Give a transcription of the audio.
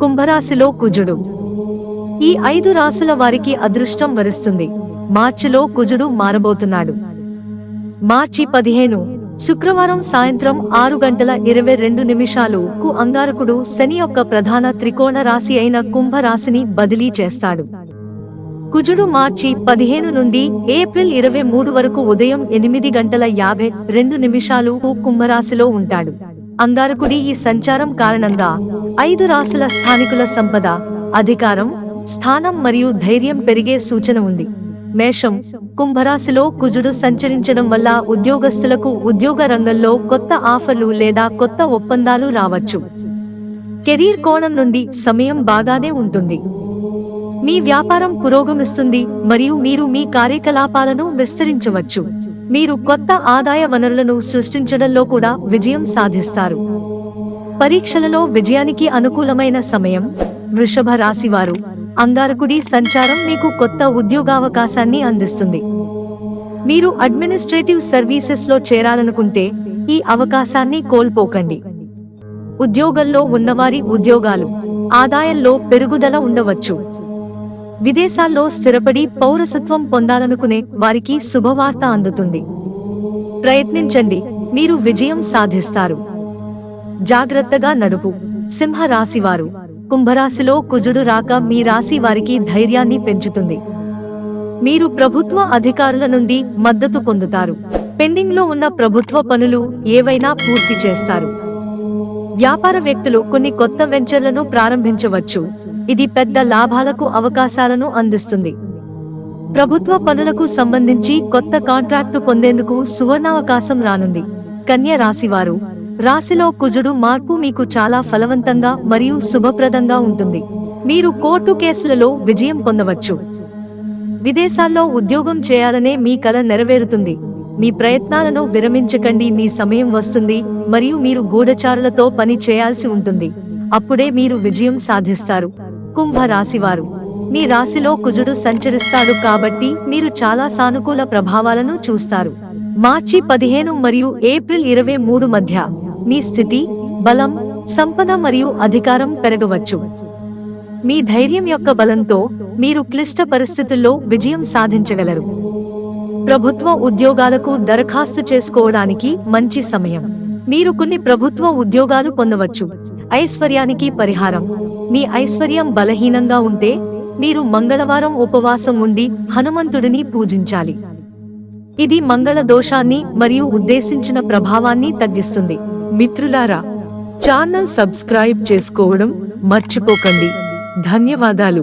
కుంభరాశిలో కుజుడు. ఈ 5 రాశుల వారికి అదృష్టం వరిస్తుంది. మార్చిలో కుజుడు మారబోతున్నాడు. మార్చి 15 శుక్రవారం సాయంత్రం 6:22 అంగారకుడు శని యొక్క ప్రధాన త్రికోణ రాశి అయిన కుంభ రాశిని బదిలీ చేస్తాడు. కుజుడు మార్చి 15 నుండి ఏప్రిల్ 23 వరకు ఉదయం 8:52 కుంభరాశిలో ఉంటాడు. అంగారకుడి ఈ సంచారం కారణంగా 5 రాశుల స్థానికుల సంపద, అధికారం, స్థానం మరియు ధైర్యం పెరిగే సూచన ఉంది. మేషం, కుంభరాశిలో కుజుడు సంచరించడం వల్ల ఉద్యోగస్తులకు ఉద్యోగ రంగంలో కొత్త ఆఫర్లు లేదా కొత్త ఒప్పందాలు రావచ్చు. కెరీర్ కోణం నుండి సమయం బాగానే ఉంటుంది. మీ వ్యాపారం పురోగమిస్తుంది మరియు మీరు మీ కార్యకలాపాలను విస్తరించవచ్చు. మీరు కొత్త ఆదాయ వనరులను సృష్టించడంలో కూడా విజయం సాధిస్తారు. పరీక్షలలో విజయానికి అనుకూలమైన సమయం. వృషభ రాశివారు, అంగారకుడి సంచారం మీకు కొత్త ఉద్యోగావకాశాన్ని అందిస్తుంది. మీరు అడ్మినిస్ట్రేటివ్ సర్వీసెస్లో చేరాలనుకుంటే ఈ అవకాశాన్ని కోల్పోకండి. ఉద్యోగంలో ఉన్నవారి ఉద్యోగాలు, ఆదాయంలో పెరుగుదల ఉండవచ్చు. విదేశాల్లో స్థిరపడి పౌరసత్వం పొందాలనుకునే వారికి శుభవార్త అందుతుంది. ప్రయత్నించండి, మీరు విజయం సాధిస్తారు. జాగ్రత్తగా నడుపు. సింహ రాశివారు, కుంభరాశిలో కుజుడు రాక మీ రాశి వారికి ధైర్యాన్ని పెంచుతుంది. మీరు ప్రభుత్వ అధికారుల నుండి మద్దతు పొందుతారు. పెండింగ్లో ఉన్న ప్రభుత్వ పనులు ఏవైనా పూర్తి చేస్తారు. వ్యాపార వ్యక్తులు కొన్ని కొత్త వెంచర్లను ప్రారంభించవచ్చు. ఇది పెద్ద లాభాలకు అవకాశాలను అందిస్తుంది. ప్రభుత్వ పనులకు సంబంధించి కొత్త కాంట్రాక్టు పొందేందుకు సువర్ణావకాశం రానుంది. కన్య రాశివారు, రాశిలో కుజుడు మార్పు మీకు చాలా ఫలవంతంగా మరియు శుభప్రదంగా ఉంటుంది. మీరు కోర్టు కేసులలో విజయం పొందవచ్చు. విదేశాల్లో ఉద్యోగం చేయాలనే మీ కల నెరవేరుతుంది. మీ ప్రయత్నాలను విరమించకండి. మీ సమయం వస్తుంది మరియు మీరు గూఢచారులతో పని చేయాల్సి ఉంటుంది. అప్పుడే మీరు విజయం సాధిస్తారు. కుంభ రాశివారు, మీ రాశిలో కుజుడు సంచరిస్తాడు కాబట్టి మీరు చాలా సానుకూల ప్రభావాలను చూస్తారు. మార్చి 15 మరియు ఏప్రిల్ 23 మధ్య మీ స్థితి, బలం, సంపద మరియు అధికారం పెరగవచ్చు. మీ ధైర్యం యొక్క బలంతో మీరు క్లిష్ట పరిస్థితుల్లో విజయం సాధించగలరు. ప్రభుత్వ ఉద్యోగాలకు దరఖాస్తు చేసుకోవడానికి మంచి సమయం. మీరు కొన్ని ప్రభుత్వ ఉద్యోగాలు పొందవచ్చు. ఐశ్వర్యానికి పరిహారం. మీ ఐశ్వర్యం బలహీనంగా ఉంటే మీరు మంగళవారం ఉపవాసం ఉండి హనుమంతుడిని పూజించాలి. ఇది మంగళ దోషాన్ని మరియు ఉద్దేశించిన ప్రభావాన్ని తగ్గిస్తుంది. మిత్రులారా, ఛానల్ సబ్స్క్రైబ్ చేసుకోవడం మర్చిపోకండి. ధన్యవాదాలు.